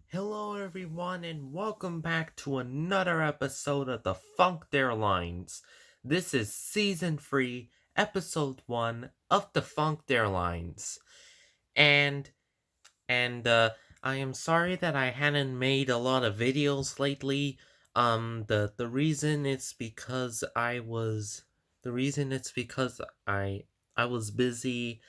Hello, everyone, and welcome back to another episode of Defunct Airlines. This is season 3, episode 1 of Defunct Airlines. And and I am sorry that I hadn't made a lot of videos lately. The reason it's because I was busy,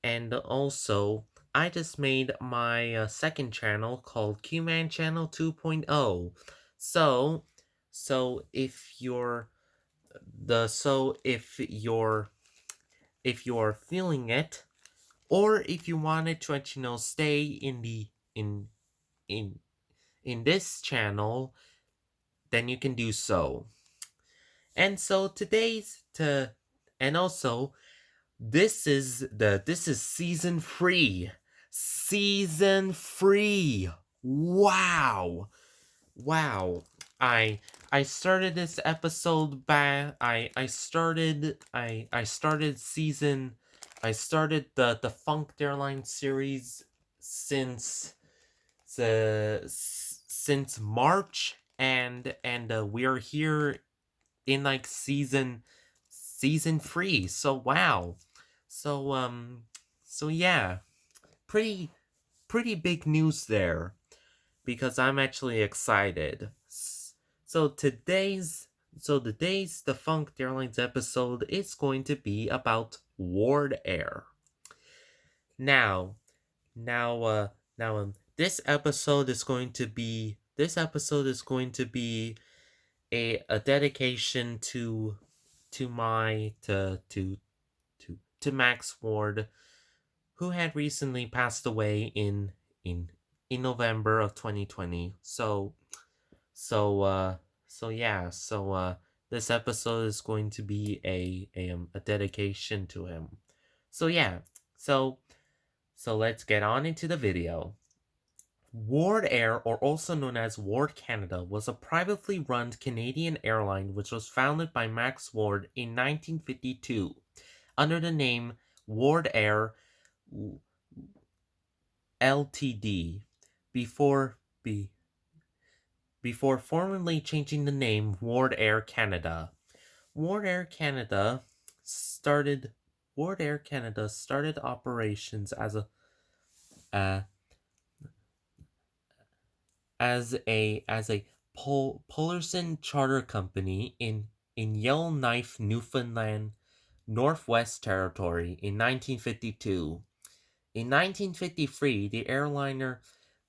and also, I just made my second channel called Q-Man Channel 2.0. So, so if you're if you're feeling it, or if you wanted to, stay in in this channel, then you can do so. And so today's to and also this is season 3. Season 3. Wow. Wow. I I started this episode back I started the Funk Airline series since since March, and we're here in like season 3. So wow. So so yeah, pretty pretty big news there, because I'm actually excited. So today's Defunct Airlines episode is going to be about Ward Air. Now, now now this episode is going to be a dedication to Max Ward, who had recently passed away in in November of 2020. So uh so yeah, this episode is going to be a dedication to him. So yeah. So so let's get on into the video. Ward Air, or also known as Ward Canada, was a privately run Canadian airline which was founded by Max Ward in 1952 under the name Ward Air Ltd. before be before formally changing the name Ward Air Canada. Ward Air Canada started Ward Air Canada started operations uh, as a Pullerson charter company in Yellowknife, Newfoundland, Northwest Territory in 1952. In 1953, the airliner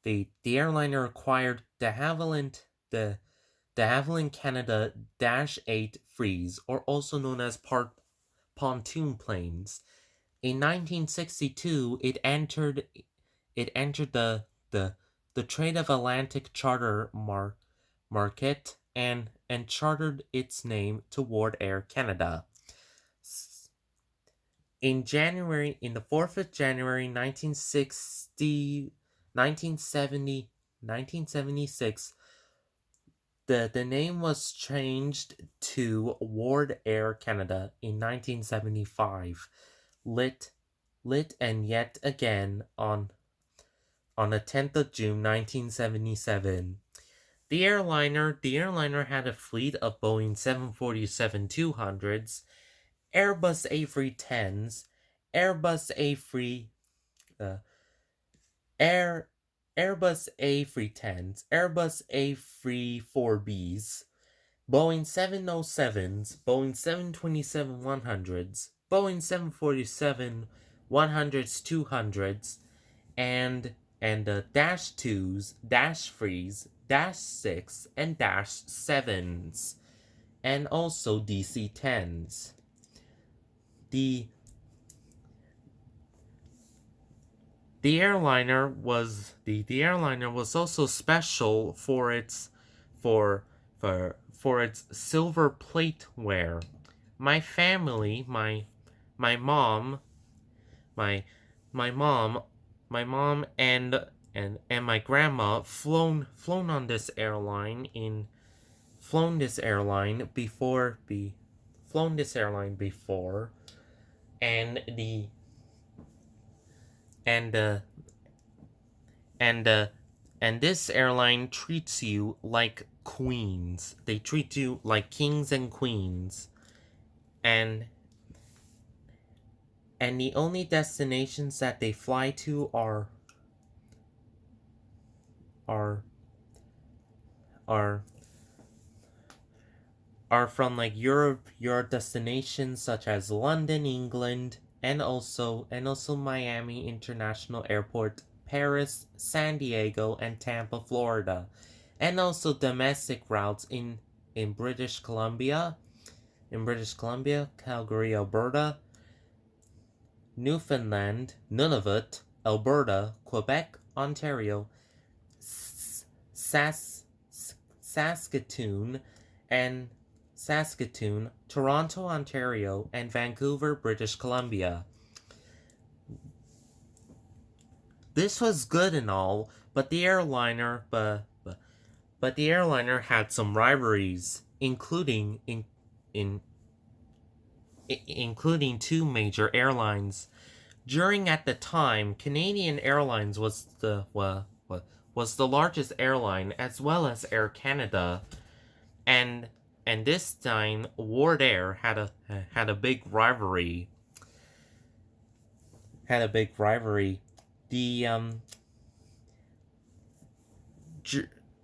acquired de Havilland Canada Dash 8 Freeze, or also known as pontoon planes. In 1962, it entered the trade of Atlantic charter market, and chartered its name toward Air Canada. In the 4th of January 1976, the name was changed to Ward Air Canada in 1975, lit and yet again on the 10th of June 1977. The airliner had a fleet of Boeing 747-200s, Airbus A310s, Airbus A3 uh, Air Airbus A310s, Airbus A34Bs, Boeing 707s, Boeing 727-100s, Boeing 747-100s 200s, and dash 2s, dash 3s, dash 6, and dash 7s, and also DC-10s. The the airliner was also special for its silver plateware. My family, my mom, my my mom, my mom and my grandma flown on this airline in flown this airline before be flown this airline before, and the and and And this airline treats you like queens. They treat you like kings and queens. And the only destinations that they fly to are are are from like Europe destinations such as London, England, and also Miami International Airport, Paris, San Diego, and Tampa, Florida. And also domestic routes in British Columbia, Calgary, Alberta, Newfoundland, Nunavut, Alberta, Quebec, Ontario, Sas- Saskatoon, and Toronto, Ontario, and Vancouver, British Columbia. This was good and all, but the airliner had some rivalries, in including two major airlines. During at the time, Canadian Airlines was the largest airline, as well as Air Canada, and this time Ward Air had a big rivalry. The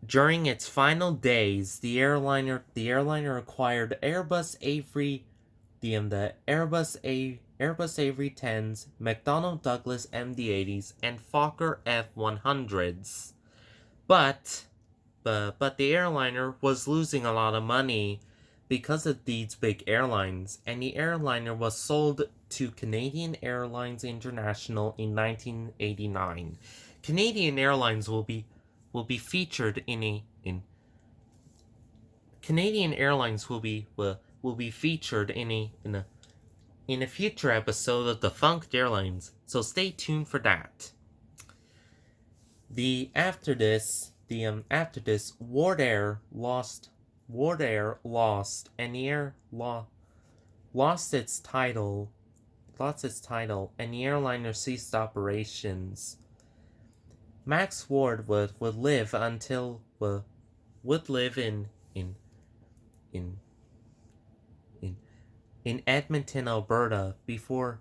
during its final days, the airliner acquired Airbus A310s, McDonnell Douglas MD-80s, and Fokker F-100s. But the airliner was losing a lot of money because of these big airlines, and the airliner was sold to Canadian Airlines International in 1989. Canadian Airlines will be featured Canadian Airlines will be featured in a future episode of Defunct Airlines, so stay tuned for that. After this, Ward Air lost, and the air lost its title, and the airliner ceased operations. Max Ward would live until would live in in in Edmonton, Alberta, before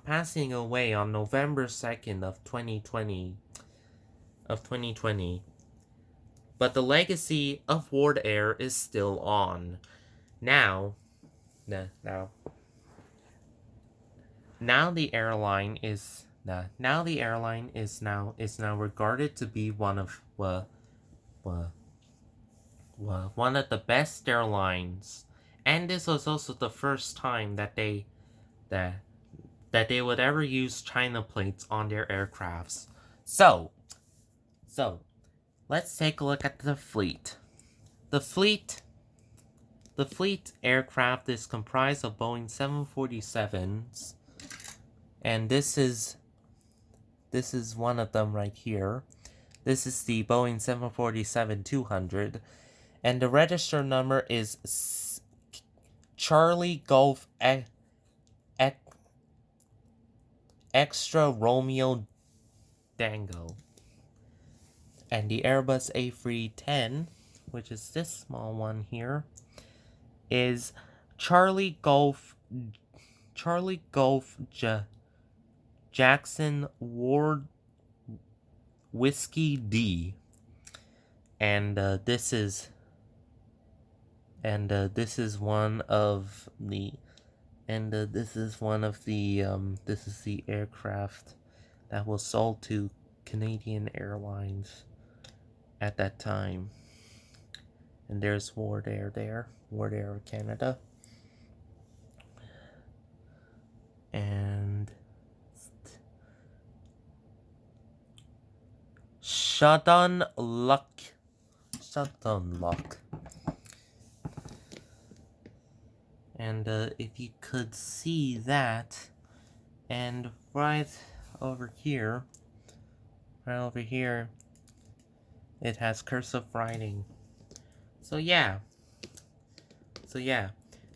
passing away on November 2nd of 2020. But the legacy of Ward Air is still on. Now, now, now the airline is now regarded to be one of the best airlines, and this was also the first time that they would ever use China plates on their aircrafts. So let's take a look at the fleet. The fleet aircraft is comprised of Boeing 747s, and this is one of them right here. This is the Boeing 747-200, and the register number is Charlie Golf Extra Romeo Dango. And the Airbus A310, which is this small one here, is Charlie Golf Jackson Ward Whiskey D. And this is one of the this is the aircraft that was sold to Canadian Airlines at that time. And there's Ward Air Canada. And Shadon Luck. And if you could see that, and right over here, it has cursive writing. So yeah,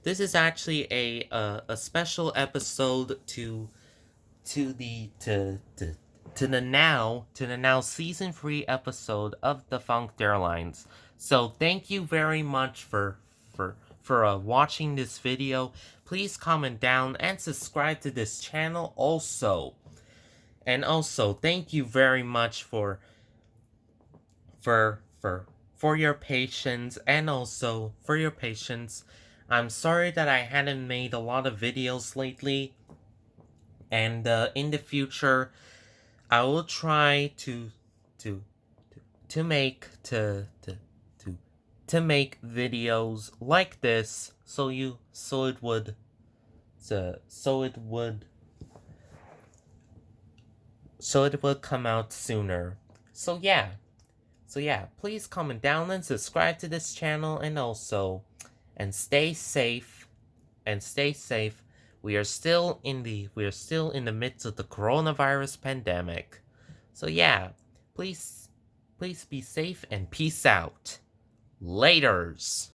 this is actually a special episode to to the now season 3 episode of Defunct Airlines. So thank you very much for watching this video. Please comment down and subscribe to this channel also. And also thank you very much for your patience, and also for your patience. I'm sorry that I hadn't made a lot of videos lately, and in the future I will try to make to make videos like this so it would come out sooner. So yeah. So yeah, please comment down and subscribe to this channel, and also stay safe. We are still in the midst of the coronavirus pandemic. So yeah, please be safe and peace out. Laters.